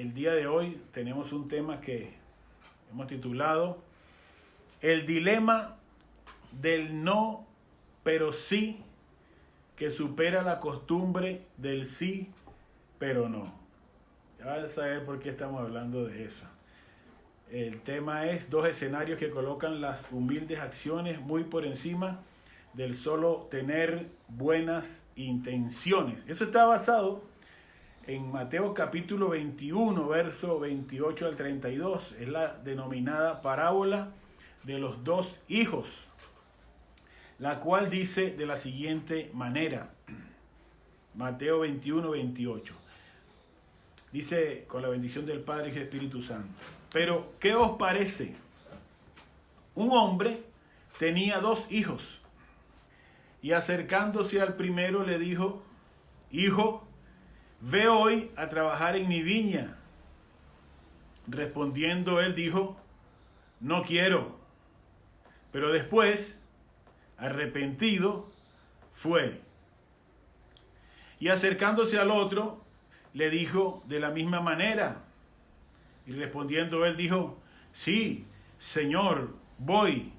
el día de hoy tenemos un tema que hemos titulado El dilema del no, pero sí, que supera la costumbre del sí, pero no. Ya vas a saber por qué estamos hablando de eso. El tema es dos escenarios que colocan las humildes acciones muy por encima del solo tener buenas intenciones. Eso está basado en Mateo capítulo 21, verso 28 al 32. Es la denominada parábola de los dos hijos, la cual dice de la siguiente manera. Mateo 21, 28. Dice con la bendición del Padre y del Espíritu Santo. Pero, ¿qué os parece? Un hombre tenía dos hijos y acercándose al primero le dijo: Hijo, ve hoy a trabajar en mi viña. Respondiendo él dijo: No quiero. Pero después, arrepentido, fue. Y acercándose al otro, le dijo de la misma manera. Y respondiendo él dijo: Sí, Señor, voy.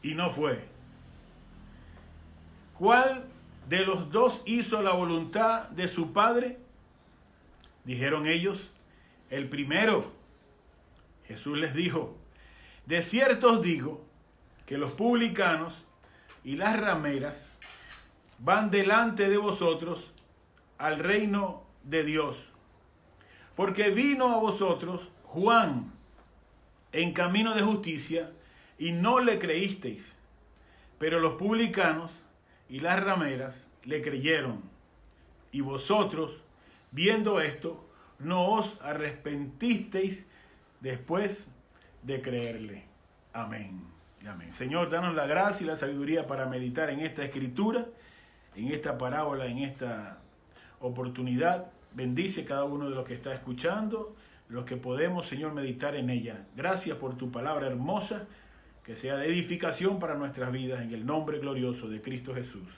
Y no fue. ¿Cuál de los dos hizo la voluntad de su padre? Dijeron ellos: el primero. Jesús les dijo: de cierto os digo que los publicanos y las rameras van delante de vosotros al reino de Dios. Porque vino a vosotros Juan en camino de justicia y no le creísteis, pero los publicanos y las rameras le creyeron. Y vosotros, viendo esto, no os arrepentisteis después de creerle. Amén. Amén. Señor, danos la gracia y la sabiduría para meditar en esta escritura, en esta parábola, en esta oportunidad. Bendice cada uno de los que está escuchando, los que podemos, Señor, meditar en ella. Gracias por tu palabra hermosa, que sea de edificación para nuestras vidas, en el nombre glorioso de Cristo Jesús.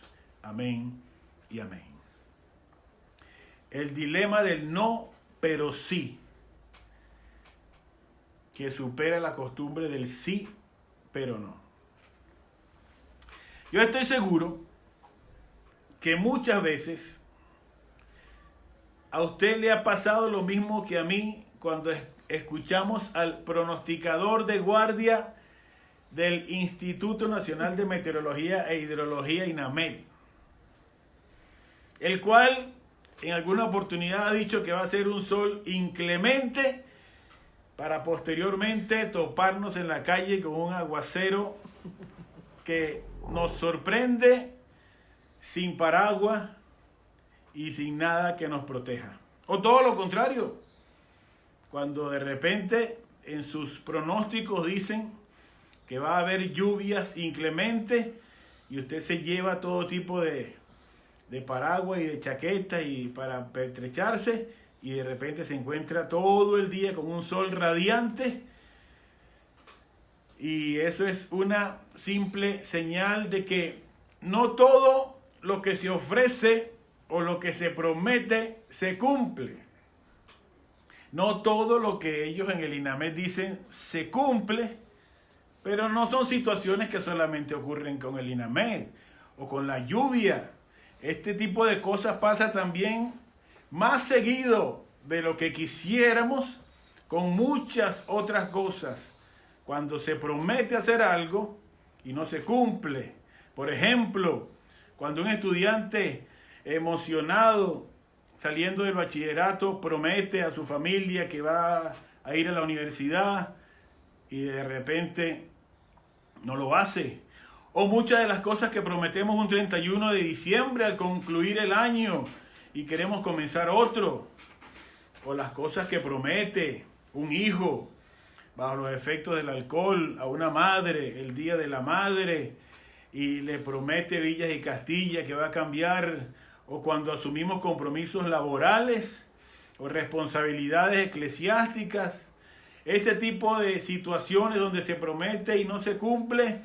Amén y amén. El dilema del no, pero sí, que supera la costumbre del sí, pero no. Yo estoy seguro que muchas veces a usted le ha pasado lo mismo que a mí cuando escuchamos al pronosticador de guardia del Instituto Nacional de Meteorología e Hidrología, INAMET, el cual en alguna oportunidad ha dicho que va a ser un sol inclemente para posteriormente toparnos en la calle con un aguacero que nos sorprende sin paraguas y sin nada que nos proteja. O todo lo contrario, cuando de repente en sus pronósticos dicen que va a haber lluvias inclementes y usted se lleva todo tipo de paraguas y de chaqueta y para pertrecharse, y de repente se encuentra todo el día con un sol radiante, y eso es una simple señal de que no todo lo que se ofrece o lo que se promete se cumple. No todo lo que ellos en el INAMET dicen se cumple, pero no son situaciones que solamente ocurren con el INAMET o con la lluvia. Este tipo de cosas pasa también más seguido de lo que quisiéramos con muchas otras cosas. Cuando se promete hacer algo y no se cumple. Por ejemplo, cuando un estudiante emocionado saliendo del bachillerato promete a su familia que va a ir a la universidad y de repente no lo hace. O muchas de las cosas que prometemos un 31 de diciembre al concluir el año y queremos comenzar otro. O las cosas que promete un hijo bajo los efectos del alcohol a una madre el día de la madre y le promete Villas y Castilla que va a cambiar. O cuando asumimos compromisos laborales o responsabilidades eclesiásticas. Ese tipo de situaciones donde se promete y no se cumple,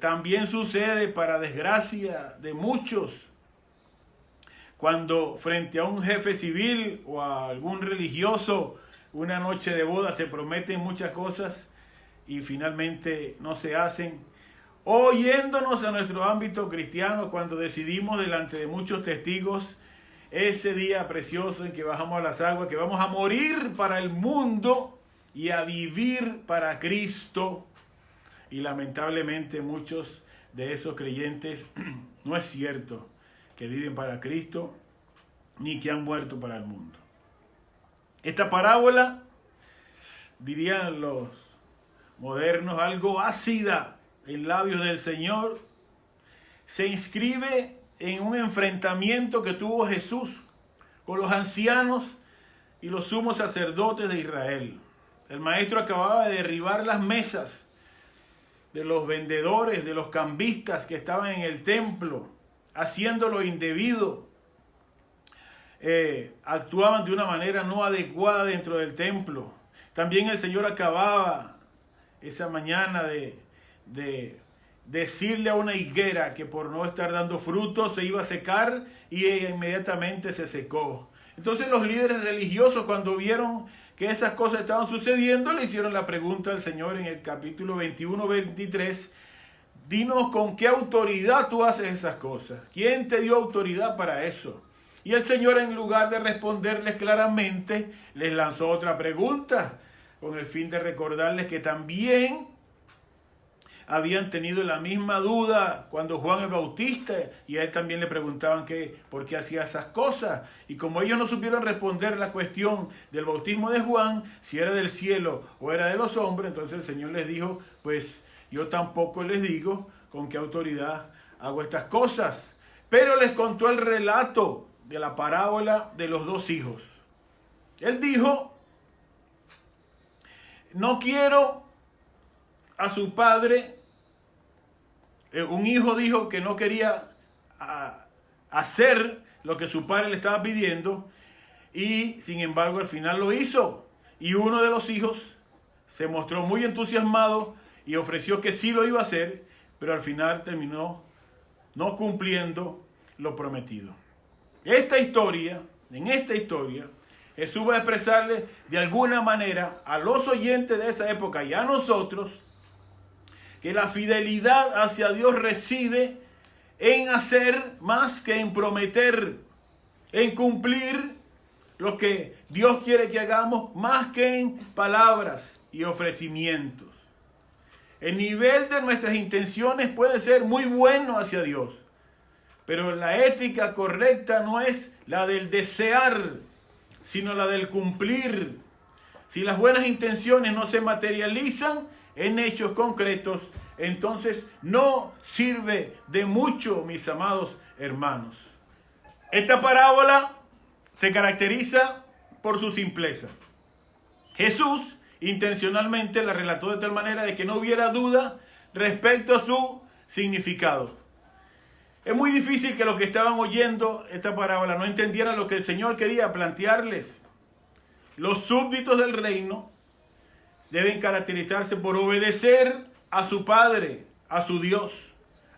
también sucede, para desgracia de muchos, cuando frente a un jefe civil o a algún religioso, una noche de boda, se prometen muchas cosas y finalmente no se hacen. O yéndonos a nuestro ámbito cristiano, cuando decidimos delante de muchos testigos ese día precioso en que bajamos a las aguas, que vamos a morir para el mundo y a vivir para Cristo. Y lamentablemente muchos de esos creyentes no es cierto que viven para Cristo ni que han muerto para el mundo. Esta parábola, dirían los modernos, algo ácida en labios del Señor, se inscribe en un enfrentamiento que tuvo Jesús con los ancianos y los sumos sacerdotes de Israel. El maestro acababa de derribar las mesas de los vendedores, de los cambistas que estaban en el templo, haciendo lo indebido. Actuaban de una manera no adecuada dentro del templo. También el Señor acababa esa mañana de decirle a una higuera que por no estar dando fruto se iba a secar, y ella inmediatamente se secó. Entonces los líderes religiosos, cuando vieron que esas cosas estaban sucediendo, le hicieron la pregunta al Señor en el capítulo 21-23, dinos con qué autoridad tú haces esas cosas, ¿quién te dio autoridad para eso? Y el Señor, en lugar de responderles claramente, les lanzó otra pregunta, con el fin de recordarles que también habían tenido la misma duda cuando Juan el Bautista, y a él también le preguntaban por qué hacía esas cosas. Y como ellos no supieron responder la cuestión del bautismo de Juan, si era del cielo o era de los hombres, entonces el Señor les dijo, pues yo tampoco les digo con qué autoridad hago estas cosas. Pero les contó el relato de la parábola de los dos hijos. Él dijo, no quiero a su padre. Un hijo dijo que no quería hacer lo que su padre le estaba pidiendo, y sin embargo al final lo hizo. Y uno de los hijos se mostró muy entusiasmado y ofreció que sí lo iba a hacer, pero al final terminó no cumpliendo lo prometido. En esta historia, Jesús va a expresarle de alguna manera a los oyentes de esa época y a nosotros que la fidelidad hacia Dios reside en hacer más que en prometer, en cumplir lo que Dios quiere que hagamos más que en palabras y ofrecimientos. El nivel de nuestras intenciones puede ser muy bueno hacia Dios, pero la ética correcta no es la del desear, sino la del cumplir. Si las buenas intenciones no se materializan en hechos concretos, entonces no sirve de mucho, mis amados hermanos. Esta parábola se caracteriza por su simpleza. Jesús intencionalmente la relató de tal manera de que no hubiera duda respecto a su significado. Es muy difícil que los que estaban oyendo esta parábola no entendieran lo que el Señor quería plantearles. Los súbditos del reino deben caracterizarse por obedecer a su Padre, a su Dios,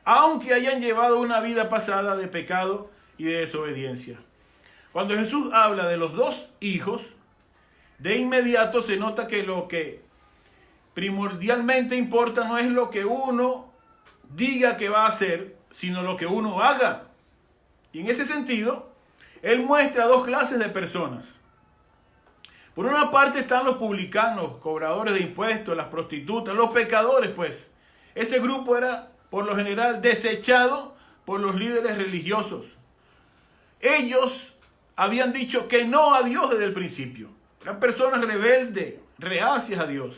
aunque hayan llevado una vida pasada de pecado y de desobediencia. Cuando Jesús habla de los dos hijos, de inmediato se nota que lo que primordialmente importa no es lo que uno diga que va a hacer, sino lo que uno haga. Y en ese sentido, Él muestra dos clases de personas. Por una parte están los publicanos, cobradores de impuestos, las prostitutas, los pecadores, pues. Ese grupo era, por lo general, desechado por los líderes religiosos. Ellos habían dicho que no a Dios desde el principio. Eran personas rebeldes, reacias a Dios.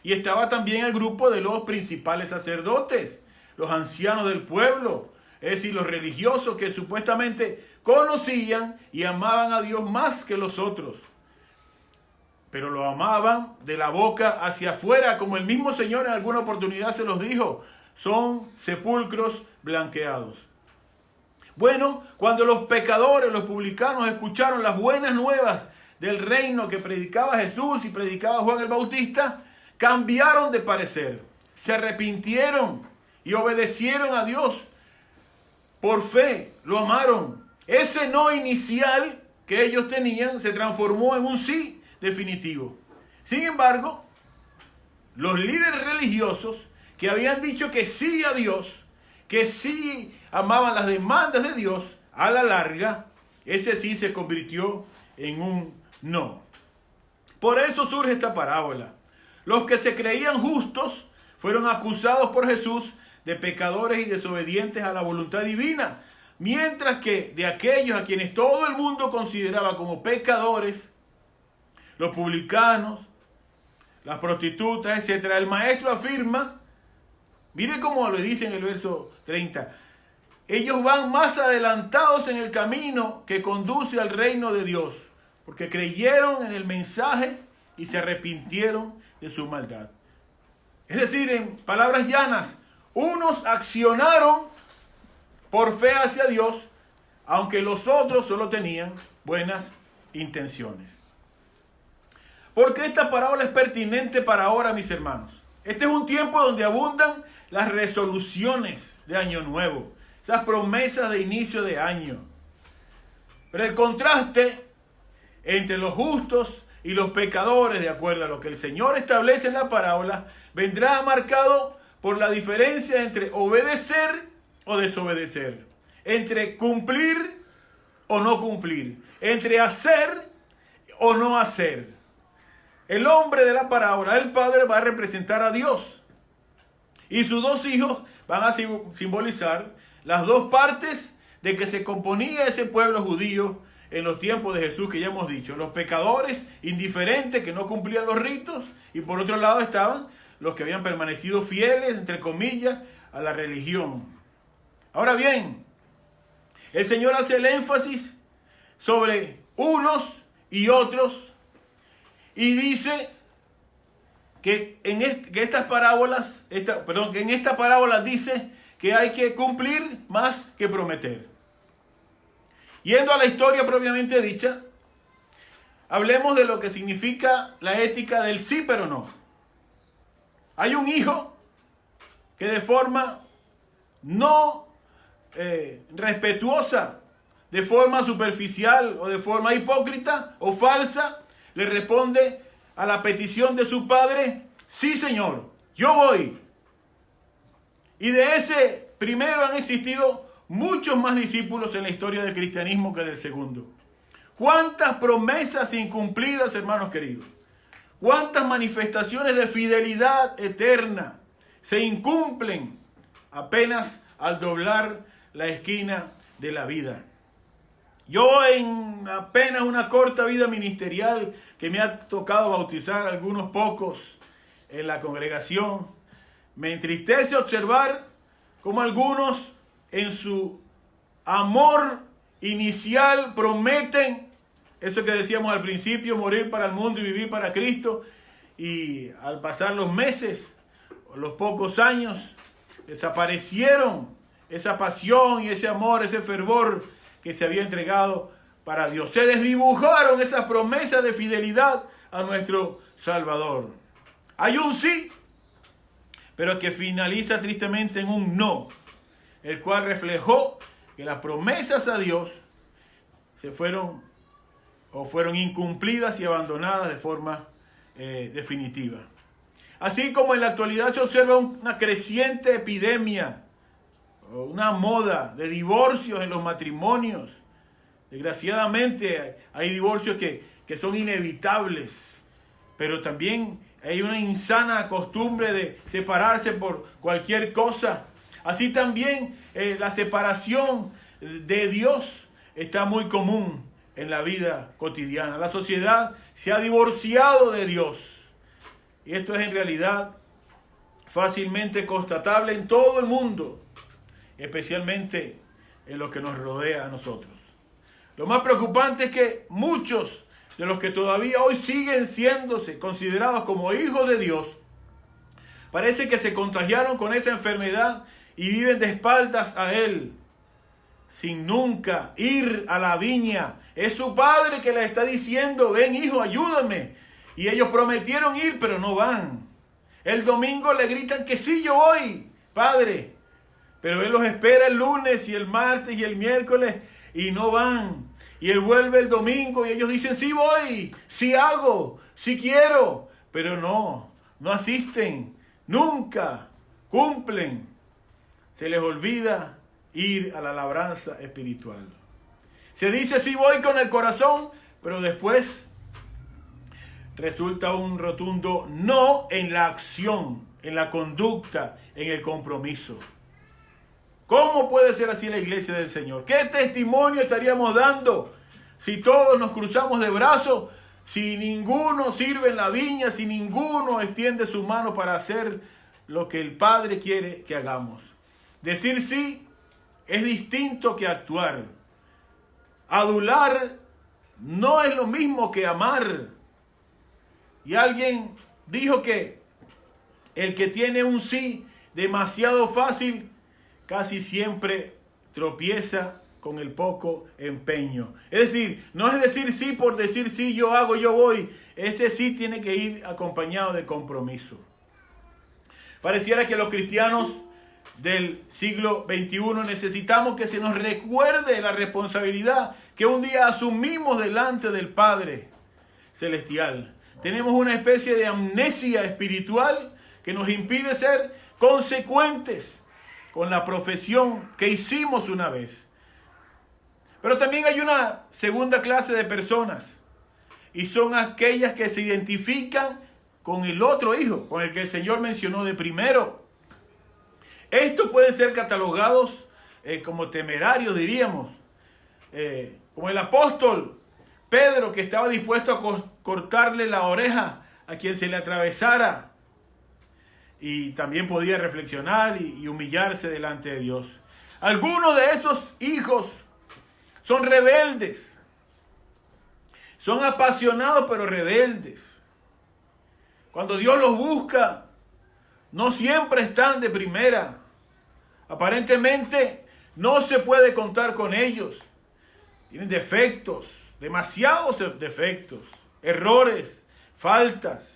Y estaba también el grupo de los principales sacerdotes, los ancianos del pueblo, es decir, los religiosos que supuestamente conocían y amaban a Dios más que los otros. Pero lo amaban de la boca hacia afuera, como el mismo Señor en alguna oportunidad se los dijo, son sepulcros blanqueados. Bueno, cuando los pecadores, los publicanos, escucharon las buenas nuevas del reino que predicaba Jesús y predicaba Juan el Bautista, cambiaron de parecer, se arrepintieron y obedecieron a Dios. Por fe, lo amaron, ese no inicial que ellos tenían se transformó en un sí definitivo. Sin embargo, los líderes religiosos que habían dicho que sí a Dios, que sí amaban las demandas de Dios, a la larga, ese sí se convirtió en un no. Por eso surge esta parábola. Los que se creían justos fueron acusados por Jesús de pecadores y desobedientes a la voluntad divina, mientras que de aquellos a quienes todo el mundo consideraba como pecadores, los publicanos, las prostitutas, etc., el maestro afirma, mire cómo lo dice en el verso 30, ellos van más adelantados en el camino que conduce al reino de Dios, porque creyeron en el mensaje y se arrepintieron de su maldad. Es decir, en palabras llanas, unos accionaron por fe hacia Dios, aunque los otros solo tenían buenas intenciones. ¿Por qué esta parábola es pertinente para ahora, mis hermanos? Este es un tiempo donde abundan las resoluciones de Año Nuevo, esas promesas de inicio de año. Pero el contraste entre los justos y los pecadores, de acuerdo a lo que el Señor establece en la parábola, vendrá marcado por la diferencia entre obedecer o desobedecer, entre cumplir o no cumplir, entre hacer o no hacer. El hombre de la parábola, el padre, va a representar a Dios y sus dos hijos van a simbolizar las dos partes de que se componía ese pueblo judío en los tiempos de Jesús, que ya hemos dicho, los pecadores indiferentes que no cumplían los ritos, y por otro lado estaban los que habían permanecido fieles, entre comillas, a la religión. Ahora bien, el Señor hace el énfasis sobre unos y otros y dice que en estas parábolas, que en esta parábola dice que hay que cumplir más que prometer. Yendo a la historia propiamente dicha, hablemos de lo que significa la ética del sí pero no. Hay un hijo que de forma no respetuosa, de forma superficial o de forma hipócrita o falsa, le responde a la petición de su padre: sí, Señor, yo voy. Y de ese primero han existido muchos más discípulos en la historia del cristianismo que del segundo. ¿Cuántas promesas incumplidas, hermanos queridos? ¿Cuántas manifestaciones de fidelidad eterna se incumplen apenas al doblar la esquina de la vida? Yo, en apenas una corta vida ministerial que me ha tocado bautizar a algunos pocos en la congregación, me entristece observar cómo algunos en su amor inicial prometen eso que decíamos al principio, morir para el mundo y vivir para Cristo, y al pasar los meses, los pocos años, desaparecieron esa pasión y ese amor, ese fervor que se había entregado para Dios. Se desdibujaron esas promesas de fidelidad a nuestro Salvador. Hay un sí, pero que finaliza tristemente en un no, el cual reflejó que las promesas a Dios fueron incumplidas y abandonadas de forma definitiva. Así como en la actualidad se observa una creciente epidemia, una moda de divorcios en los matrimonios. Desgraciadamente hay divorcios que son inevitables, pero también hay una insana costumbre de separarse por cualquier cosa. Así también la separación de Dios está muy común en la vida cotidiana. La sociedad se ha divorciado de Dios. Y esto es en realidad fácilmente constatable en todo el mundo, especialmente en lo que nos rodea a nosotros. Lo más preocupante es que muchos de los que todavía hoy siguen siéndose considerados como hijos de Dios, parece que se contagiaron con esa enfermedad y viven de espaldas a Él, sin nunca ir a la viña. Es su padre que les está diciendo: ven, hijo, ayúdame. Y ellos prometieron ir, pero no van. El domingo le gritan que sí, yo voy, padre. Pero Él los espera el lunes y el martes y el miércoles y no van. Y él vuelve el domingo y ellos dicen, sí voy, sí hago, sí quiero, pero no asisten, nunca cumplen. Se les olvida ir a la labranza espiritual. Se dice, sí voy con el corazón, pero después resulta un rotundo no en la acción, en la conducta, en el compromiso. ¿Cómo puede ser así la iglesia del Señor? ¿Qué testimonio estaríamos dando si todos nos cruzamos de brazos, si ninguno sirve en la viña, si ninguno extiende su mano para hacer lo que el Padre quiere que hagamos? Decir sí es distinto que actuar. Adular no es lo mismo que amar. Y alguien dijo que el que tiene un sí demasiado fácil casi siempre tropieza con el poco empeño. Es decir, no es decir sí por decir sí, yo hago, yo voy. Ese sí tiene que ir acompañado de compromiso. Pareciera que los cristianos del siglo XXI necesitamos que se nos recuerde la responsabilidad que un día asumimos delante del Padre Celestial. Tenemos una especie de amnesia espiritual que nos impide ser consecuentes con la profesión que hicimos una vez. Pero también hay una segunda clase de personas, y son aquellas que se identifican con el otro hijo, con el que el Señor mencionó de primero. Estos pueden ser catalogados como temerarios, diríamos, como el apóstol Pedro, que estaba dispuesto a cortarle la oreja a quien se le atravesara. Y también podía reflexionar y humillarse delante de Dios. Algunos de esos hijos son rebeldes. Son apasionados pero rebeldes. Cuando Dios los busca, no siempre están de primera. Aparentemente no se puede contar con ellos. Tienen defectos, demasiados defectos, errores, faltas.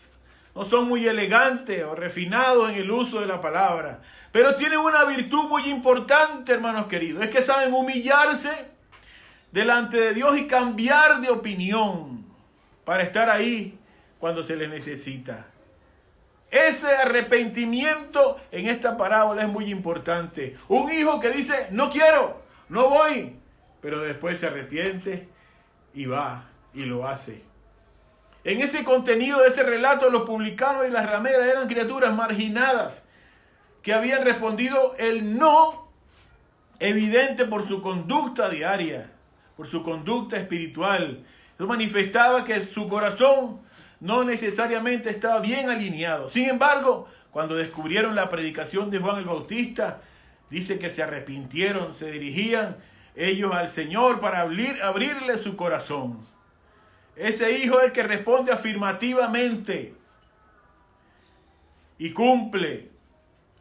No son muy elegantes o refinados en el uso de la palabra. Pero tienen una virtud muy importante, hermanos queridos. Es que saben humillarse delante de Dios y cambiar de opinión para estar ahí cuando se les necesita. Ese arrepentimiento en esta parábola es muy importante. Un hijo que dice, no quiero, no voy, pero después se arrepiente y va y lo hace. En ese contenido de ese relato, los publicanos y las rameras eran criaturas marginadas que habían respondido el no evidente por su conducta diaria, por su conducta espiritual. Eso manifestaba que su corazón no necesariamente estaba bien alineado. Sin embargo, cuando descubrieron la predicación de Juan el Bautista, dice que se arrepintieron, se dirigían ellos al Señor para abrirle su corazón. Ese hijo es el que responde afirmativamente y cumple,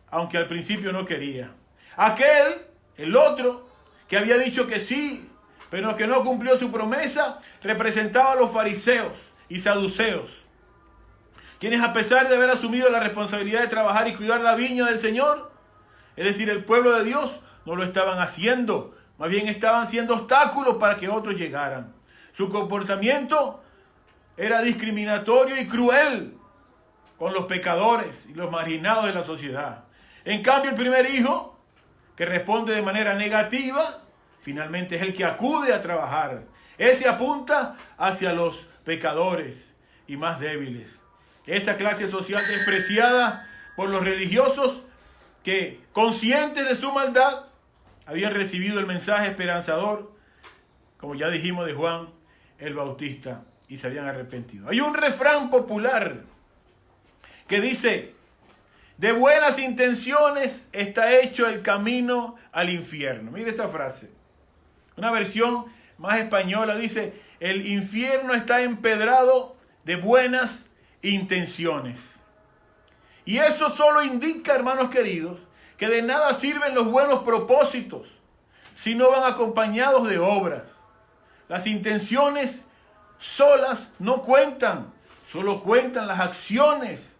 aunque al principio no quería. Aquel, el otro, que había dicho que sí, pero que no cumplió su promesa, representaba a los fariseos y saduceos, quienes a pesar de haber asumido la responsabilidad de trabajar y cuidar la viña del Señor, es decir, el pueblo de Dios, no lo estaban haciendo, más bien estaban siendo obstáculos para que otros llegaran. Su comportamiento era discriminatorio y cruel con los pecadores y los marginados de la sociedad. En cambio, el primer hijo, que responde de manera negativa, finalmente es el que acude a trabajar. Ese apunta hacia los pecadores y más débiles. Esa clase social despreciada por los religiosos que, conscientes de su maldad, habían recibido el mensaje esperanzador, como ya dijimos, de Juan el Bautista, y se habían arrepentido. Hay un refrán popular que dice: de buenas intenciones está hecho el camino al infierno. Mire esa frase. Una versión más española dice: el infierno está empedrado de buenas intenciones. Y eso solo indica, hermanos queridos, que de nada sirven los buenos propósitos si no van acompañados de obras. Las intenciones solas no cuentan, solo cuentan las acciones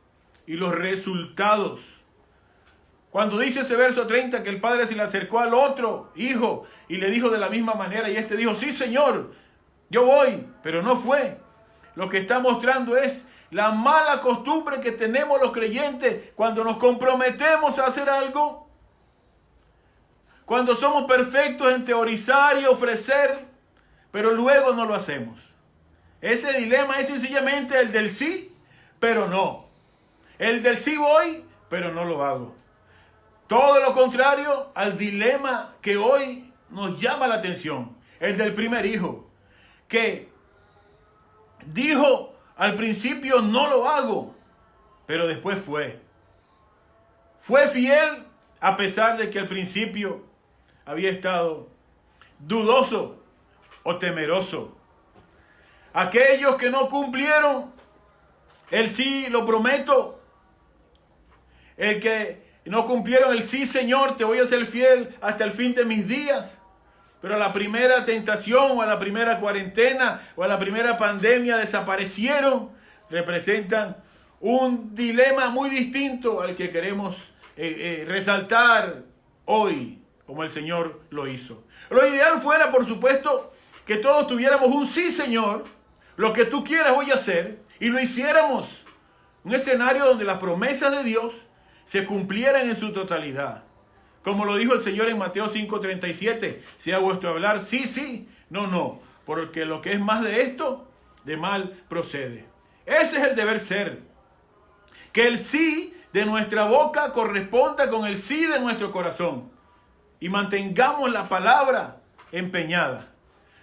y los resultados. Cuando dice ese verso 30 que el padre se le acercó al otro hijo y le dijo de la misma manera, y este dijo, sí señor, yo voy, pero no fue. Lo que está mostrando es la mala costumbre que tenemos los creyentes cuando nos comprometemos a hacer algo, cuando somos perfectos en teorizar y ofrecer, pero luego no lo hacemos. Ese dilema es sencillamente el del sí, pero no. El del sí voy, pero no lo hago. Todo lo contrario al dilema que hoy nos llama la atención. El del primer hijo, que dijo al principio no lo hago, pero después fue. Fue fiel a pesar de que al principio había estado dudoso o temeroso. Aquellos que no cumplieron el sí, lo prometo. El que no cumplieron el sí, Señor, te voy a ser fiel hasta el fin de mis días. Pero a la primera tentación o a la primera cuarentena o a la primera pandemia desaparecieron, representan un dilema muy distinto al que queremos resaltar hoy, como el Señor lo hizo. Lo ideal fuera, por supuesto, que todos tuviéramos un sí, Señor, lo que tú quieras voy a hacer, y lo hiciéramos. Un escenario donde las promesas de Dios se cumplieran en su totalidad. Como lo dijo el Señor en Mateo 5:37, sea vuestro hablar sí, sí, no, no, porque lo que es más de esto, de mal procede. Ese es el deber ser. Que el sí de nuestra boca corresponda con el sí de nuestro corazón. Y mantengamos la palabra empeñada.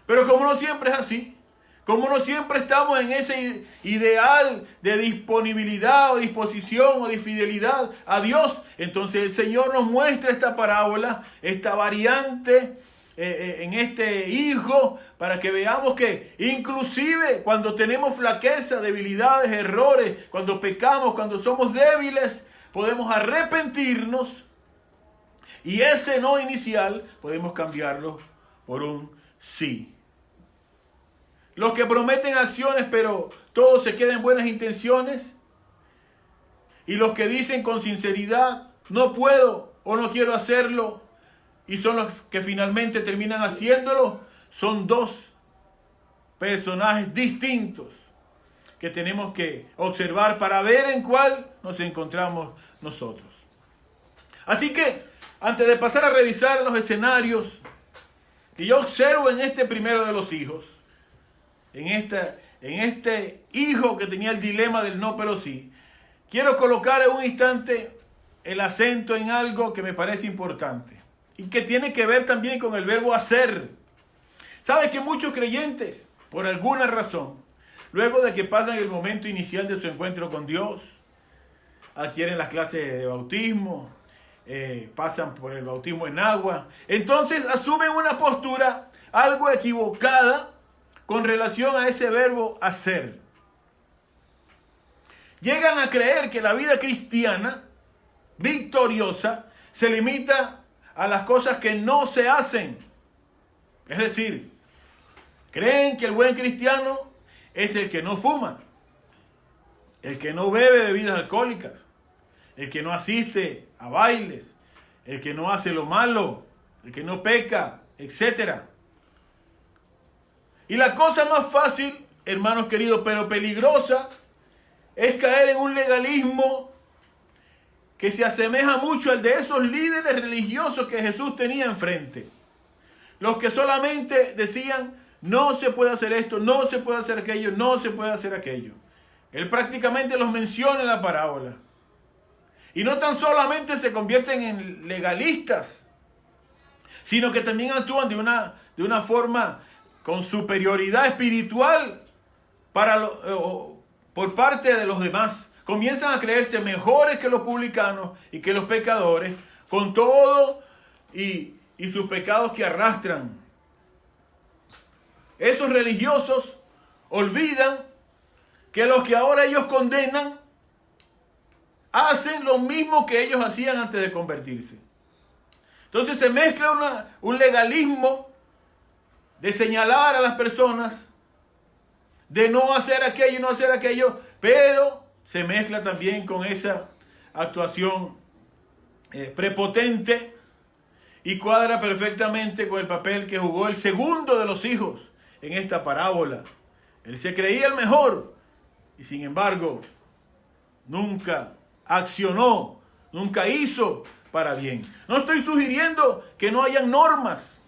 Pero como no siempre es así, como no siempre estamos en ese ideal de disponibilidad o disposición o de fidelidad a Dios, entonces el Señor nos muestra esta parábola, esta variante en este hijo, para que veamos que inclusive cuando tenemos flaqueza, debilidades, errores, cuando pecamos, cuando somos débiles, podemos arrepentirnos y ese no inicial podemos cambiarlo por un sí. Los que prometen acciones, pero todo se queda en buenas intenciones. Y los que dicen con sinceridad, no puedo o no quiero hacerlo, y son los que finalmente terminan haciéndolo, son dos personajes distintos que tenemos que observar para ver en cuál nos encontramos nosotros. Así que, antes de pasar a revisar los escenarios que yo observo en este primero de los hijos, en este hijo que tenía el dilema del no pero sí, quiero colocar en un instante el acento en algo que me parece importante y que tiene que ver también con el verbo hacer. ¿Sabe que muchos creyentes, por alguna razón, luego de que pasan el momento inicial de su encuentro con Dios, adquieren las clases de bautismo, pasan por el bautismo en agua, entonces asumen una postura algo equivocada con relación a ese verbo hacer? Llegan a creer que la vida cristiana victoriosa se limita a las cosas que no se hacen. Es decir, creen que el buen cristiano es el que no fuma, el que no bebe bebidas alcohólicas, el que no asiste a bailes, el que no hace lo malo, el que no peca, etc. Y la cosa más fácil, hermanos queridos, pero peligrosa, es caer en un legalismo que se asemeja mucho al de esos líderes religiosos que Jesús tenía enfrente. Los que solamente decían, no se puede hacer esto, no se puede hacer aquello, no se puede hacer aquello. Él prácticamente los menciona en la parábola. Y no tan solamente se convierten en legalistas, sino que también actúan de una forma con superioridad espiritual por parte de los demás. Comienzan a creerse mejores que los publicanos y que los pecadores, con todo y sus pecados que arrastran. Esos religiosos olvidan que los que ahora ellos condenan hacen lo mismo que ellos hacían antes de convertirse. Entonces se mezcla un legalismo de señalar a las personas, de no hacer aquello y no hacer aquello, pero se mezcla también con esa actuación prepotente y cuadra perfectamente con el papel que jugó el segundo de los hijos en esta parábola. Él se creía el mejor y sin embargo nunca accionó, nunca hizo para bien. No estoy sugiriendo que no hayan normas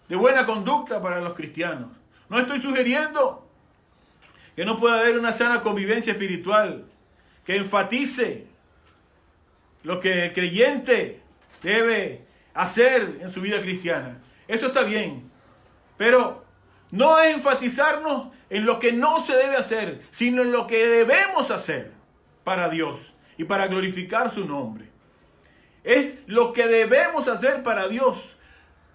de buena conducta para los cristianos. No estoy sugiriendo que no pueda haber una sana convivencia espiritual que enfatice lo que el creyente debe hacer en su vida cristiana. Eso está bien, pero no es enfatizarnos en lo que no se debe hacer, sino en lo que debemos hacer para Dios y para glorificar su nombre. Es lo que debemos hacer para Dios,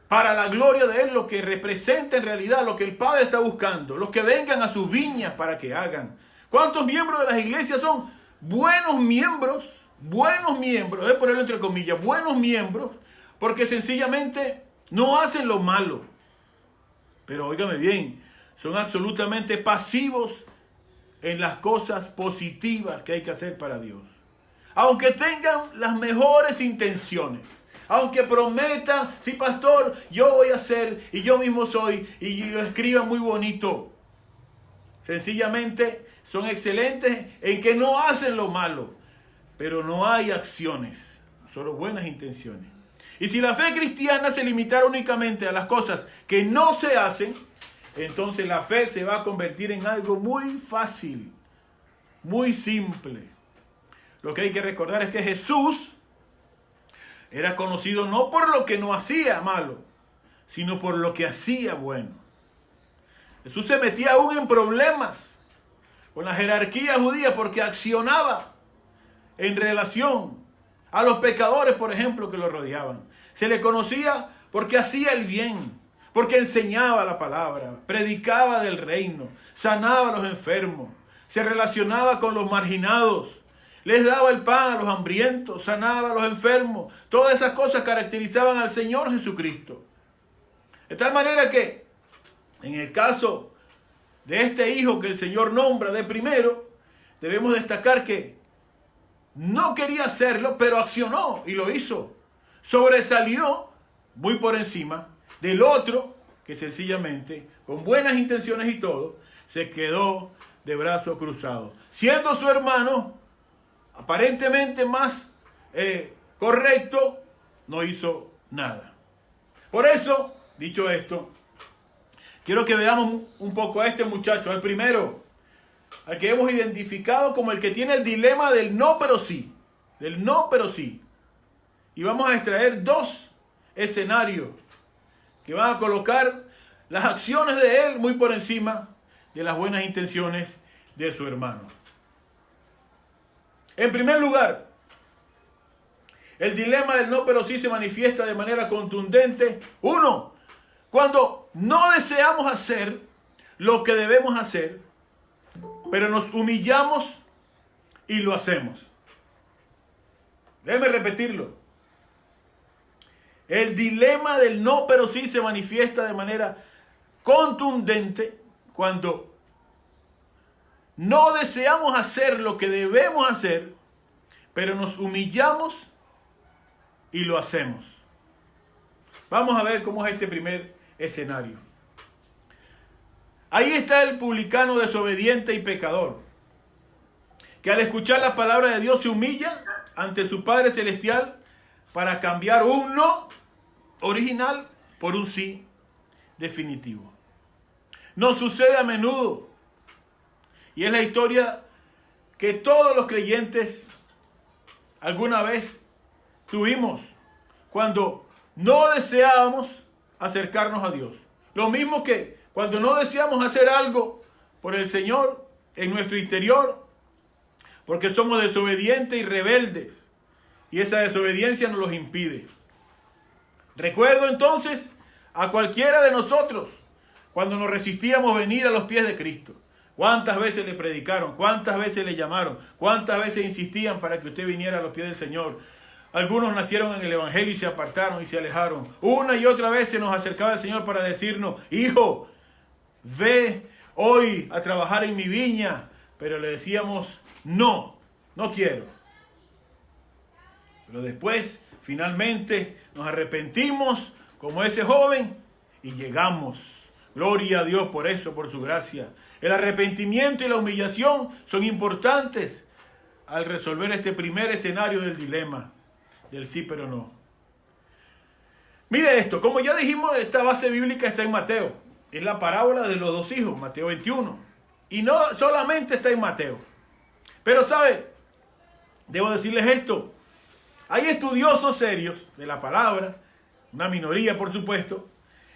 para la gloria de Él, lo que representa en realidad lo que el Padre está buscando, los que vengan a sus viñas para que hagan. ¿Cuántos miembros de las iglesias son buenos miembros? Buenos miembros, voy a ponerlo entre comillas, buenos miembros, porque sencillamente no hacen lo malo. Pero óigame bien, son absolutamente pasivos en las cosas positivas que hay que hacer para Dios. Aunque tengan las mejores intenciones, aunque prometan, sí pastor, yo voy a hacer y yo mismo soy, y lo escriban muy bonito. Sencillamente son excelentes en que no hacen lo malo, pero no hay acciones, solo buenas intenciones. Y si la fe cristiana se limitara únicamente a las cosas que no se hacen, entonces la fe se va a convertir en algo muy fácil, muy simple. Lo que hay que recordar es que Jesús era conocido no por lo que no hacía malo, sino por lo que hacía bueno. Jesús se metía aún en problemas con la jerarquía judía porque accionaba en relación a los pecadores, por ejemplo, que lo rodeaban. Se le conocía porque hacía el bien, porque enseñaba la palabra, predicaba del reino, sanaba a los enfermos, se relacionaba con los marginados, les daba el pan a los hambrientos, sanaba a los enfermos. Todas esas cosas caracterizaban al Señor Jesucristo. De tal manera que, en el caso de este hijo que el Señor nombra de primero, debemos destacar que no quería hacerlo, pero accionó y lo hizo. Sobresalió muy por encima del otro que sencillamente, con buenas intenciones y todo, se quedó de brazos cruzados. Siendo su hermano aparentemente más correcto, no hizo nada. Por eso, dicho esto, quiero que veamos un poco a este muchacho, al primero, al que hemos identificado como el que tiene el dilema del no pero sí, del no pero sí. Y vamos a extraer dos escenarios que van a colocar las acciones de él muy por encima de las buenas intenciones de su hermano. En primer lugar, el dilema del no pero sí se manifiesta de manera contundente. Uno, cuando no deseamos hacer lo que debemos hacer, pero nos humillamos y lo hacemos. Déjeme repetirlo. El dilema del no pero sí se manifiesta de manera contundente cuando no deseamos hacer lo que debemos hacer, pero nos humillamos y lo hacemos. Vamos a ver cómo es este primer escenario. Ahí está el publicano desobediente y pecador, que al escuchar la palabra de Dios se humilla ante su Padre Celestial para cambiar un no original por un sí definitivo. Nos sucede a menudo, y es la historia que todos los creyentes alguna vez tuvimos cuando no deseábamos acercarnos a Dios. Lo mismo que cuando no deseamos hacer algo por el Señor en nuestro interior, porque somos desobedientes y rebeldes, y esa desobediencia nos los impide. Recuerdo entonces a cualquiera de nosotros cuando nos resistíamos a venir a los pies de Cristo. ¿Cuántas veces le predicaron? ¿Cuántas veces le llamaron? ¿Cuántas veces insistían para que usted viniera a los pies del Señor? Algunos nacieron en el Evangelio y se apartaron y se alejaron. Una y otra vez se nos acercaba el Señor para decirnos: hijo, ve hoy a trabajar en mi viña. Pero le decíamos: no, no quiero. Pero después, finalmente, nos arrepentimos como ese joven y llegamos. Gloria a Dios por eso, por su gracia. El arrepentimiento y la humillación son importantes al resolver este primer escenario del dilema, del sí pero no. Mire esto, como ya dijimos, esta base bíblica está en Mateo. Es la parábola de los dos hijos, Mateo 21. Y no solamente está en Mateo. Pero ¿sabe? Debo decirles esto. Hay estudiosos serios de la palabra, una minoría por supuesto,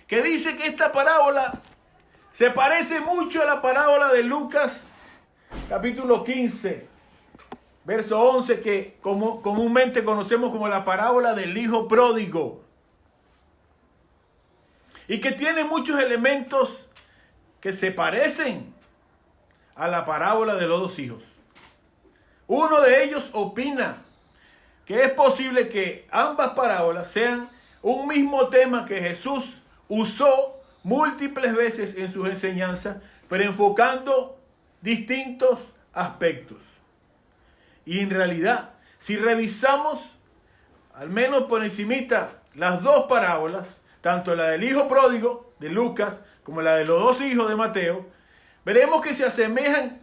que dice que esta parábola se parece mucho a la parábola de Lucas, capítulo 15, verso 11, que comúnmente conocemos como la parábola del hijo pródigo. Y que tiene muchos elementos que se parecen a la parábola de los dos hijos. Uno de ellos opina que es posible que ambas parábolas sean un mismo tema que Jesús usó múltiples veces en sus enseñanzas, pero enfocando distintos aspectos. Y en realidad, si revisamos, al menos por encimita, las dos parábolas, tanto la del hijo pródigo de Lucas como la de los dos hijos de Mateo, veremos que se asemejan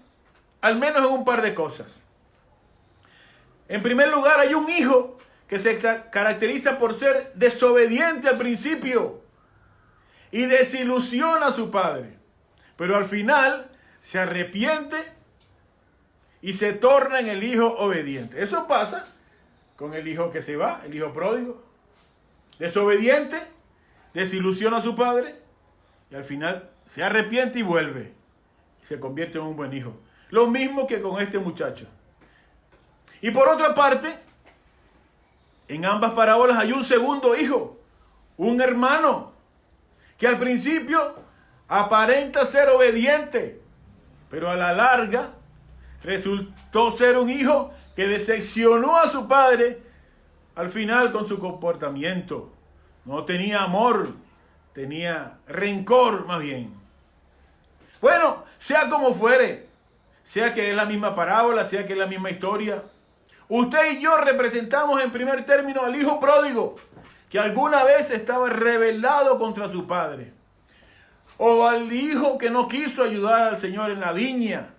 al menos en un par de cosas. En primer lugar, hay un hijo que se caracteriza por ser desobediente al principio y desilusiona a su padre, pero al final se arrepiente y se torna en el hijo obediente. Eso pasa con el hijo que se va, el hijo pródigo, desobediente, desilusiona a su padre y al final se arrepiente y vuelve y se convierte en un buen hijo. Lo mismo que con este muchacho. Y por otra parte, en ambas parábolas hay un segundo hijo, un hermano, que al principio aparenta ser obediente, pero a la larga resultó ser un hijo que decepcionó a su padre al final con su comportamiento. No tenía amor, tenía rencor más bien. Bueno, sea como fuere, sea que es la misma parábola, sea que es la misma historia, usted y yo representamos en primer término al hijo pródigo, que alguna vez estaba rebelado contra su padre. O al hijo que no quiso ayudar al Señor en la viña.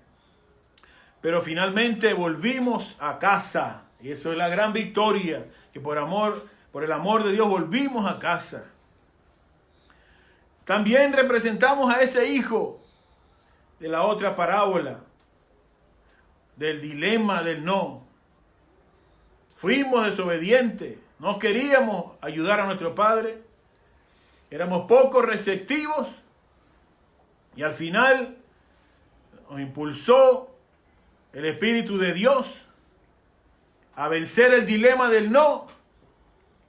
Pero finalmente volvimos a casa. Y eso es la gran victoria, que por el amor de Dios volvimos a casa. También representamos a ese hijo de la otra parábola, del dilema del no. Fuimos desobedientes, no queríamos ayudar a nuestro padre, éramos poco receptivos y al final nos impulsó el Espíritu de Dios a vencer el dilema del no,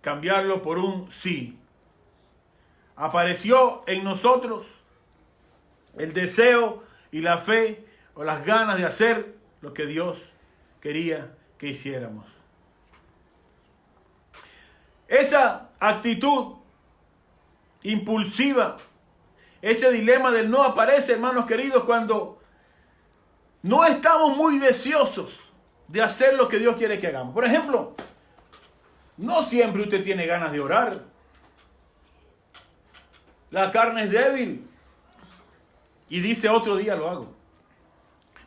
cambiarlo por un sí. Apareció en nosotros el deseo y la fe o las ganas de hacer lo que Dios quería que hiciéramos. Esa actitud impulsiva, ese dilema del no aparece, hermanos queridos, cuando no estamos muy deseosos de hacer lo que Dios quiere que hagamos. Por ejemplo, no siempre usted tiene ganas de orar. La carne es débil y dice otro día lo hago.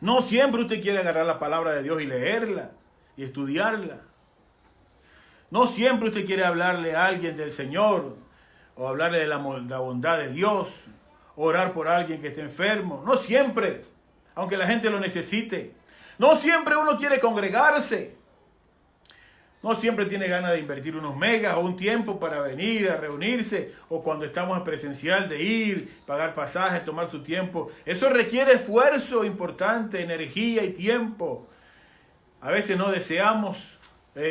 No siempre usted quiere agarrar la palabra de Dios y leerla y estudiarla. No siempre usted quiere hablarle a alguien del Señor o hablarle de la bondad de Dios, orar por alguien que esté enfermo. No siempre, aunque la gente lo necesite. No siempre uno quiere congregarse. No siempre tiene ganas de invertir unos megas o un tiempo para venir a reunirse, o cuando estamos en presencial de ir, pagar pasajes, tomar su tiempo. Eso requiere esfuerzo importante, energía y tiempo. A veces no deseamos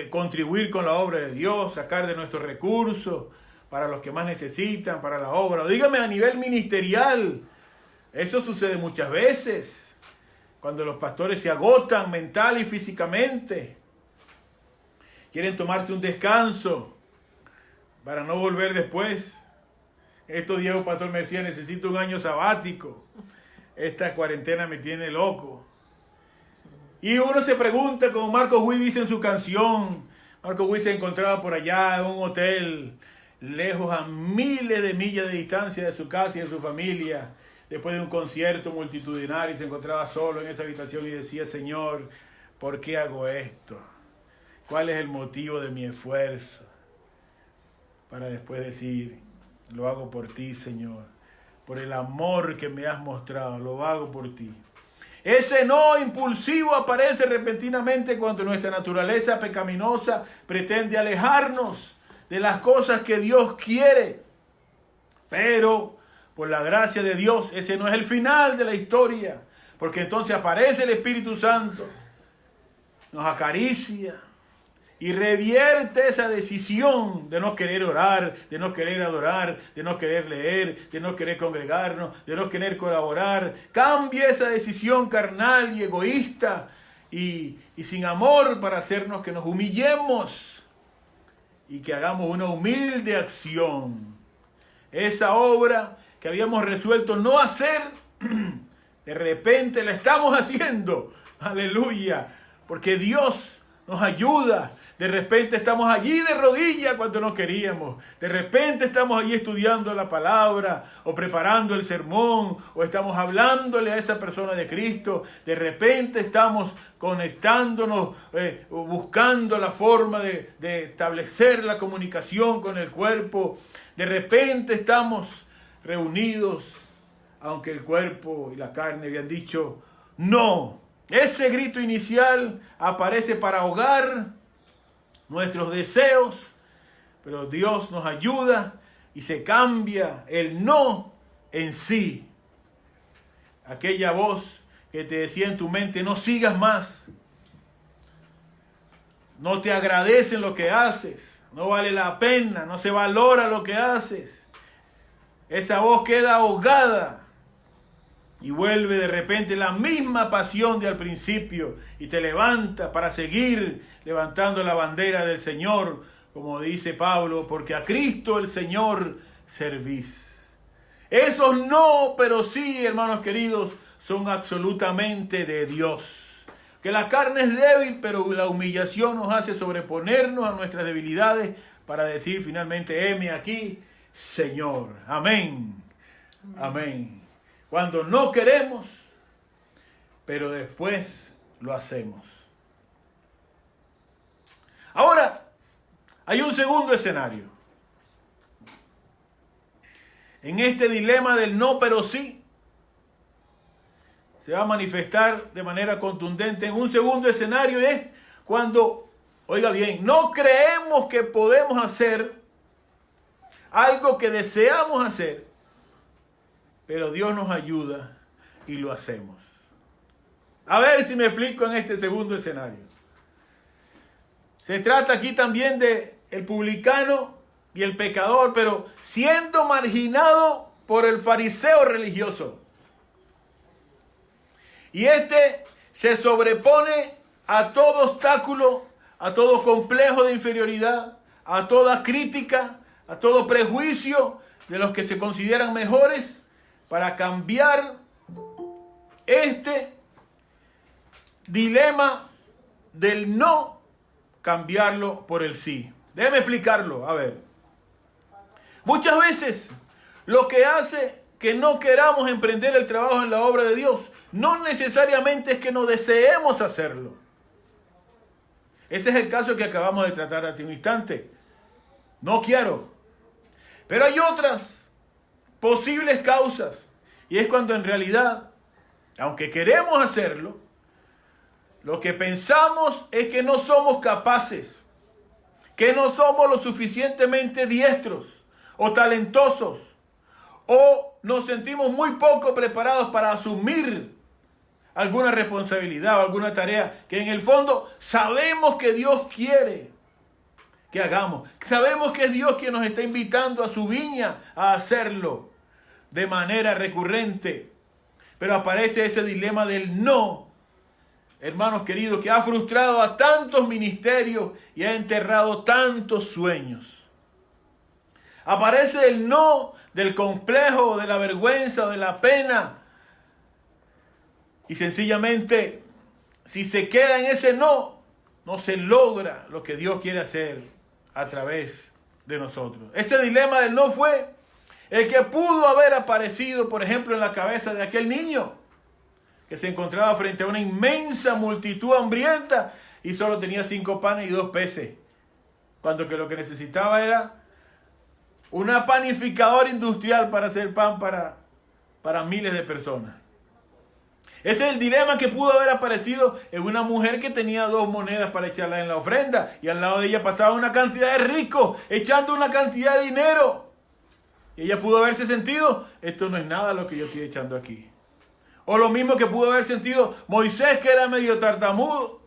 contribuir con la obra de Dios, sacar de nuestros recursos para los que más necesitan, para la obra. O dígame a nivel ministerial, eso sucede muchas veces, cuando los pastores se agotan mental y físicamente. Quieren tomarse un descanso para no volver después. Estos días un pastor me decía, necesito un año sabático. Esta cuarentena me tiene loco. Y uno se pregunta, como Marcos Witt dice en su canción, Marco Witt se encontraba por allá en un hotel, lejos a miles de millas de distancia de su casa y de su familia, después de un concierto multitudinario, y se encontraba solo en esa habitación y decía: Señor, ¿por qué hago esto? ¿Cuál es el motivo de mi esfuerzo? Para después decir: lo hago por ti, Señor, por el amor que me has mostrado, lo hago por ti. Ese no impulsivo aparece repentinamente cuando nuestra naturaleza pecaminosa pretende alejarnos de las cosas que Dios quiere. Pero, por la gracia de Dios, ese no es el final de la historia, porque entonces aparece el Espíritu Santo, nos acaricia y revierte esa decisión de no querer orar, de no querer adorar, de no querer leer, de no querer congregarnos, de no querer colaborar. Cambia esa decisión carnal y egoísta y sin amor para hacernos que nos humillemos y que hagamos una humilde acción. Esa obra que habíamos resuelto no hacer, de repente la estamos haciendo. Aleluya, porque Dios nos ayuda. De repente estamos allí de rodillas cuando no queríamos. De repente estamos allí estudiando la palabra o preparando el sermón o estamos hablándole a esa persona de Cristo. De repente estamos conectándonos, buscando la forma de establecer la comunicación con el cuerpo. De repente estamos reunidos, aunque el cuerpo y la carne habían dicho no. Ese grito inicial aparece para ahogar nuestros deseos, pero Dios nos ayuda y se cambia el no en sí. Aquella voz que te decía en tu mente: no sigas más, no te agradecen lo que haces, no vale la pena, no se valora lo que haces. Esa voz queda ahogada y vuelve de repente la misma pasión de al principio y te levanta para seguir levantando la bandera del Señor, como dice Pablo: porque a Cristo el Señor servís. Esos no, pero sí, hermanos queridos, son absolutamente de Dios. Que la carne es débil, pero la humillación nos hace sobreponernos a nuestras debilidades para decir finalmente: heme aquí, Señor. Amén. Amén. Cuando no queremos, pero después lo hacemos. Ahora, hay un segundo escenario. En este dilema del no pero sí, se va a manifestar de manera contundente en un segundo escenario, y es cuando, oiga bien, no creemos que podemos hacer algo que deseamos hacer, pero Dios nos ayuda y lo hacemos. A ver si me explico en este segundo escenario. Se trata aquí también de el publicano y el pecador, pero siendo marginado por el fariseo religioso. Y este se sobrepone a todo obstáculo, a todo complejo de inferioridad, a toda crítica, a todo prejuicio de los que se consideran mejores, para cambiar este dilema del no, cambiarlo por el sí. Déjeme explicarlo, a ver. Muchas veces lo que hace que no queramos emprender el trabajo en la obra de Dios no necesariamente es que no deseemos hacerlo. Ese es el caso que acabamos de tratar hace un instante. No quiero. Pero hay otras posibles causas, y es cuando en realidad, aunque queremos hacerlo, lo que pensamos es que no somos capaces, que no somos lo suficientemente diestros o talentosos, o nos sentimos muy poco preparados para asumir alguna responsabilidad o alguna tarea que en el fondo sabemos que Dios quiere que hagamos. Sabemos que es Dios quien nos está invitando a su viña a hacerlo de manera recurrente. Pero aparece ese dilema del no, hermanos queridos, que ha frustrado a tantos ministerios y ha enterrado tantos sueños. Aparece el no del complejo, de la vergüenza, de la pena. Y sencillamente, si se queda en ese no, no se logra lo que Dios quiere hacer a través de nosotros. Ese dilema del no fue el que pudo haber aparecido, por ejemplo, en la cabeza de aquel niño que se encontraba frente a una inmensa multitud hambrienta y solo tenía 5 panes y 2 peces, cuando que lo que necesitaba era una panificadora industrial para hacer pan para miles de personas. Ese es el dilema que pudo haber aparecido en una mujer que tenía 2 monedas para echarlas en la ofrenda y al lado de ella pasaba una cantidad de ricos echando una cantidad de dinero. Y ella pudo haberse sentido, esto no es nada lo que yo estoy echando aquí. O lo mismo que pudo haber sentido Moisés, que era medio tartamudo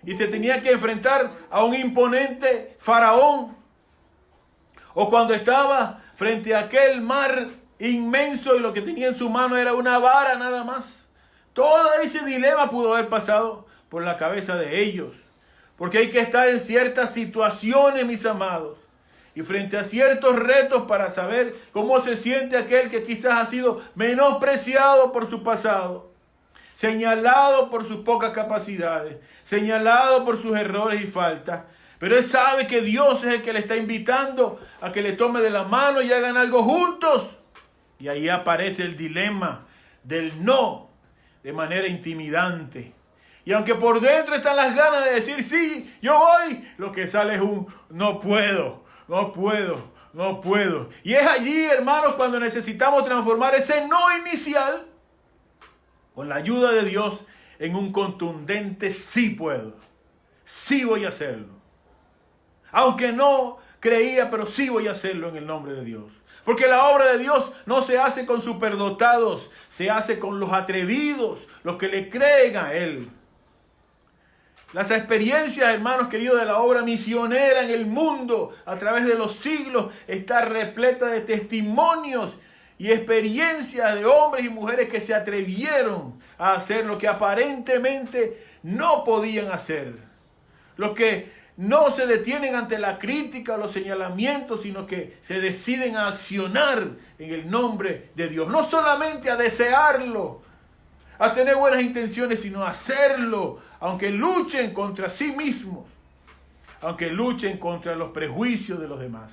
y se tenía que enfrentar a un imponente faraón. O cuando estaba frente a aquel mar inmenso y lo que tenía en su mano era una vara nada más. Todo ese dilema pudo haber pasado por la cabeza de ellos. Porque hay que estar en ciertas situaciones, mis amados, y frente a ciertos retos para saber cómo se siente aquel que quizás ha sido menospreciado por su pasado, señalado por sus pocas capacidades, señalado por sus errores y faltas. Pero él sabe que Dios es el que le está invitando a que le tome de la mano y hagan algo juntos. Y ahí aparece el dilema del no de manera intimidante. Y aunque por dentro están las ganas de decir sí, yo voy, lo que sale es un no puedo. No puedo, no puedo. Y es allí, hermanos, cuando necesitamos transformar ese no inicial, con la ayuda de Dios, en un contundente sí puedo. Sí voy a hacerlo. Aunque no creía, pero sí voy a hacerlo en el nombre de Dios. Porque la obra de Dios no se hace con superdotados, se hace con los atrevidos, los que le creen a Él. Las experiencias, hermanos queridos, de la obra misionera en el mundo a través de los siglos está repleta de testimonios y experiencias de hombres y mujeres que se atrevieron a hacer lo que aparentemente no podían hacer. Los que no se detienen ante la crítica o los señalamientos, sino que se deciden a accionar en el nombre de Dios. No solamente a desearlo, a tener buenas intenciones, sino a hacerlo, aunque luchen contra sí mismos, aunque luchen contra los prejuicios de los demás.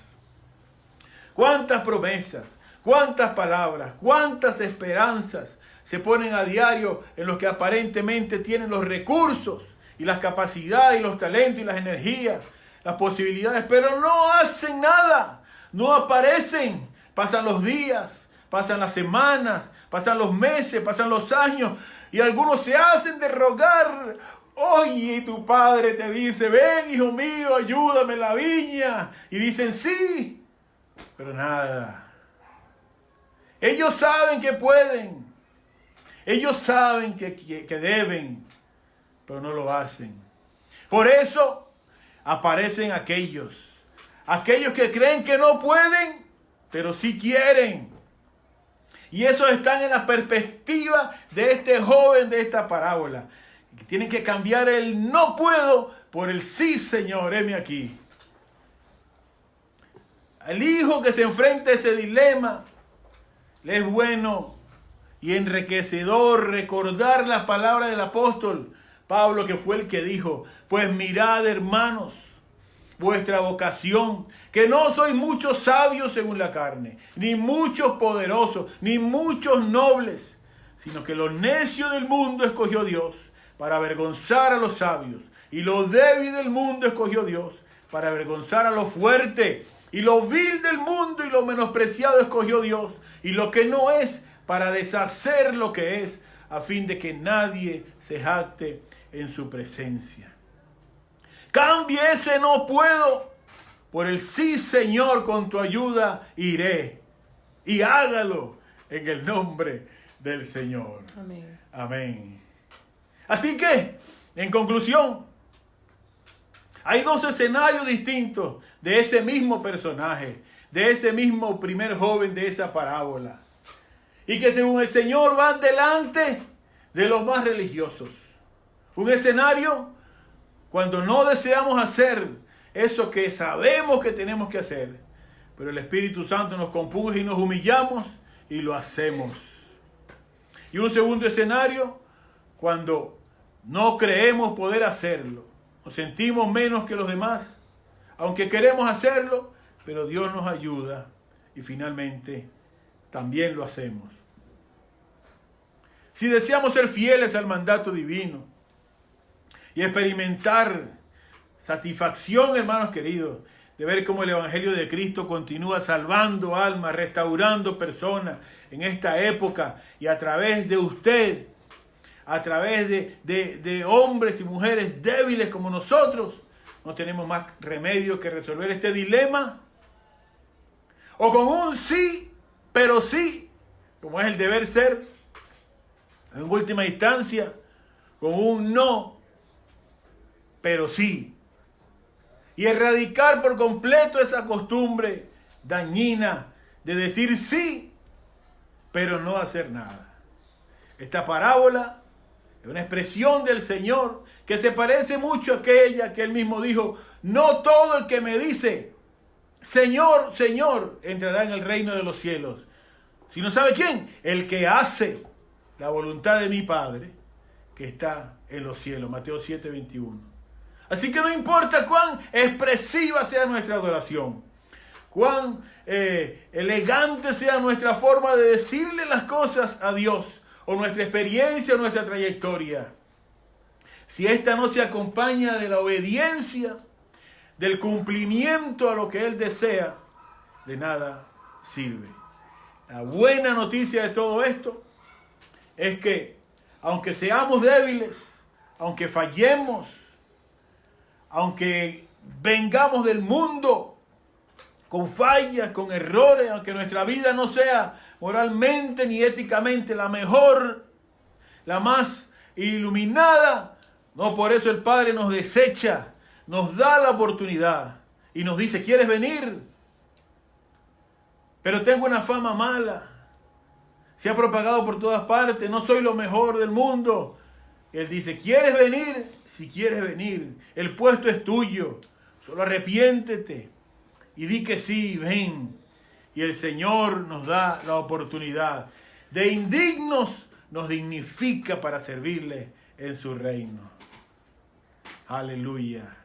¿Cuántas promesas, cuántas palabras, cuántas esperanzas se ponen a diario en los que aparentemente tienen los recursos y las capacidades y los talentos y las energías, las posibilidades, pero no hacen nada, no aparecen, pasan los días, pasan las semanas, pasan los meses, pasan los años y algunos se hacen de rogar. Oye, tu padre te dice, ven hijo mío, ayúdame en la viña. Y dicen sí, pero nada. Ellos saben que pueden, ellos saben que deben, pero no lo hacen. Por eso aparecen aquellos que creen que no pueden, pero sí quieren. Y esos están en la perspectiva de este joven de esta parábola. Que tienen que cambiar el no puedo por el sí, Señor, heme aquí. Al hijo que se enfrenta a ese dilema, le es bueno y enriquecedor recordar las palabras del apóstol Pablo, que fue el que dijo, pues mirad, hermanos, vuestra vocación, que no sois muchos sabios según la carne, ni muchos poderosos, ni muchos nobles, sino que lo necio del mundo escogió Dios para avergonzar a los sabios, y lo débil del mundo escogió Dios para avergonzar a lo fuerte, y lo vil del mundo y lo menospreciado escogió Dios, y lo que no es para deshacer lo que es, a fin de que nadie se jacte en su presencia. Cambie ese no puedo por el sí, Señor, con tu ayuda iré. Y hágalo en el nombre del Señor. Amén. Amén. Así que, en conclusión, hay 2 escenarios distintos de ese mismo personaje, de ese mismo primer joven de esa parábola. Y que según el Señor van delante de los más religiosos. Un escenario cuando no deseamos hacer eso que sabemos que tenemos que hacer, pero el Espíritu Santo nos compunge y nos humillamos y lo hacemos. Y un segundo escenario, cuando no creemos poder hacerlo. Nos sentimos menos que los demás, aunque queremos hacerlo, pero Dios nos ayuda y finalmente también lo hacemos. Si deseamos ser fieles al mandato divino y experimentar satisfacción, hermanos queridos, de ver cómo el Evangelio de Cristo continúa salvando almas, restaurando personas en esta época y a través de usted, a través de hombres y mujeres débiles como nosotros, no tenemos más remedio que resolver este dilema. O con un sí, pero sí, como es el deber ser, en última instancia, con un no, pero sí. Y erradicar por completo esa costumbre dañina de decir sí, pero no hacer nada. Esta parábola es una expresión del Señor que se parece mucho a aquella que Él mismo dijo: no todo el que me dice Señor, Señor, entrará en el reino de los cielos. Si no sabe quién, el que hace la voluntad de mi Padre que está en los cielos. Mateo 7:21. Así que no importa cuán expresiva sea nuestra adoración, cuán elegante sea nuestra forma de decirle las cosas a Dios, o nuestra experiencia o nuestra trayectoria, si esta no se acompaña de la obediencia, del cumplimiento a lo que Él desea, de nada sirve. La buena noticia de todo esto es que, aunque seamos débiles, aunque fallemos, aunque vengamos del mundo con fallas, con errores, aunque nuestra vida no sea moralmente ni éticamente la mejor, la más iluminada, no por eso el Padre nos desecha, nos da la oportunidad y nos dice: ¿quieres venir? Pero tengo una fama mala, se ha propagado por todas partes, no soy lo mejor del mundo. Él dice: ¿quieres venir? Si quieres venir, el puesto es tuyo, solo arrepiéntete y di que sí, ven. Y el Señor nos da la oportunidad. De indignos nos dignifica para servirle en su reino. Aleluya.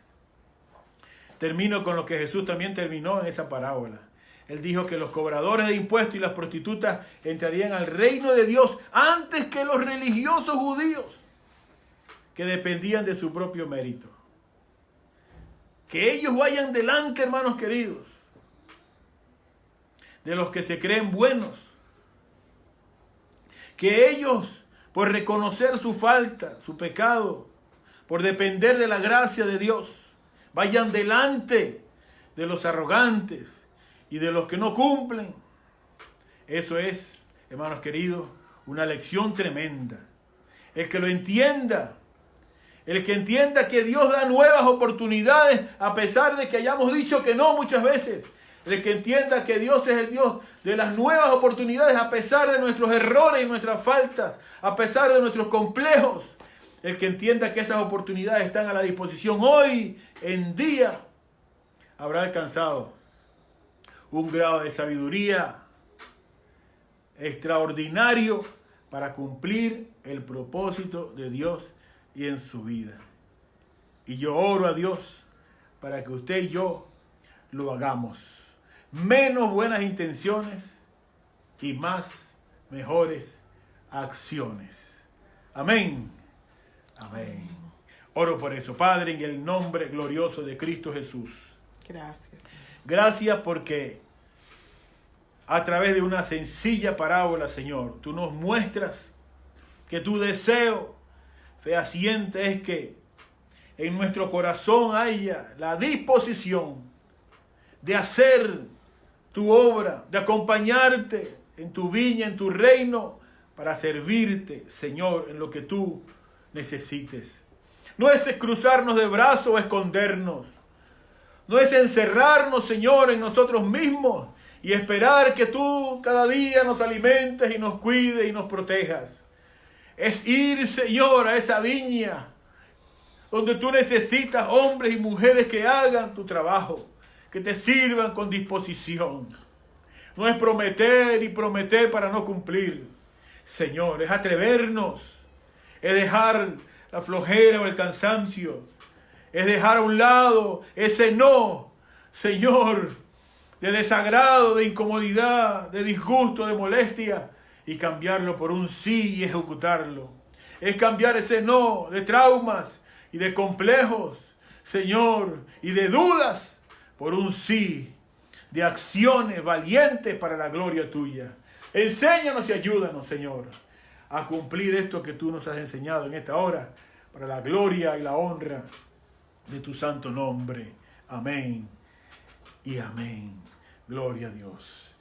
Termino con lo que Jesús también terminó en esa parábola. Él dijo que los cobradores de impuestos y las prostitutas entrarían al reino de Dios antes que los religiosos judíos, que dependían de su propio mérito. Que ellos vayan delante, hermanos queridos, de los que se creen buenos. Que ellos, por reconocer su falta, su pecado, por depender de la gracia de Dios, vayan delante de los arrogantes y de los que no cumplen. Eso es, hermanos queridos, una lección tremenda. El que lo entienda, el que entienda que Dios da nuevas oportunidades a pesar de que hayamos dicho que no muchas veces. El que entienda que Dios es el Dios de las nuevas oportunidades a pesar de nuestros errores y nuestras faltas, a pesar de nuestros complejos. El que entienda que esas oportunidades están a la disposición hoy en día, habrá alcanzado un grado de sabiduría extraordinario para cumplir el propósito de Dios y en su vida. Y yo oro a Dios para que usted y yo lo hagamos. Menos buenas intenciones y más mejores acciones. Amén. Amén. Oro por eso, Padre, en el nombre glorioso de Cristo Jesús. Gracias. Gracias porque a través de una sencilla parábola, Señor, tú nos muestras que tu deseo fehaciente es que en nuestro corazón haya la disposición de hacer tu obra, de acompañarte en tu viña, en tu reino, para servirte, Señor, en lo que tú necesites. No es cruzarnos de brazos o escondernos. No es encerrarnos, Señor, en nosotros mismos y esperar que tú cada día nos alimentes y nos cuides y nos protejas. Es ir, Señor, a esa viña donde tú necesitas hombres y mujeres que hagan tu trabajo, que te sirvan con disposición. No es prometer y prometer para no cumplir, Señor, es atrevernos, es dejar la flojera o el cansancio. Es dejar a un lado ese no, Señor, de desagrado, de incomodidad, de disgusto, de molestia, y cambiarlo por un sí y ejecutarlo. Es cambiar ese no de traumas y de complejos, Señor, y de dudas, por un sí de acciones valientes para la gloria tuya. Enséñanos y ayúdanos, Señor, a cumplir esto que tú nos has enseñado en esta hora, para la gloria y la honra de tu santo nombre. Amén y amén. Gloria a Dios.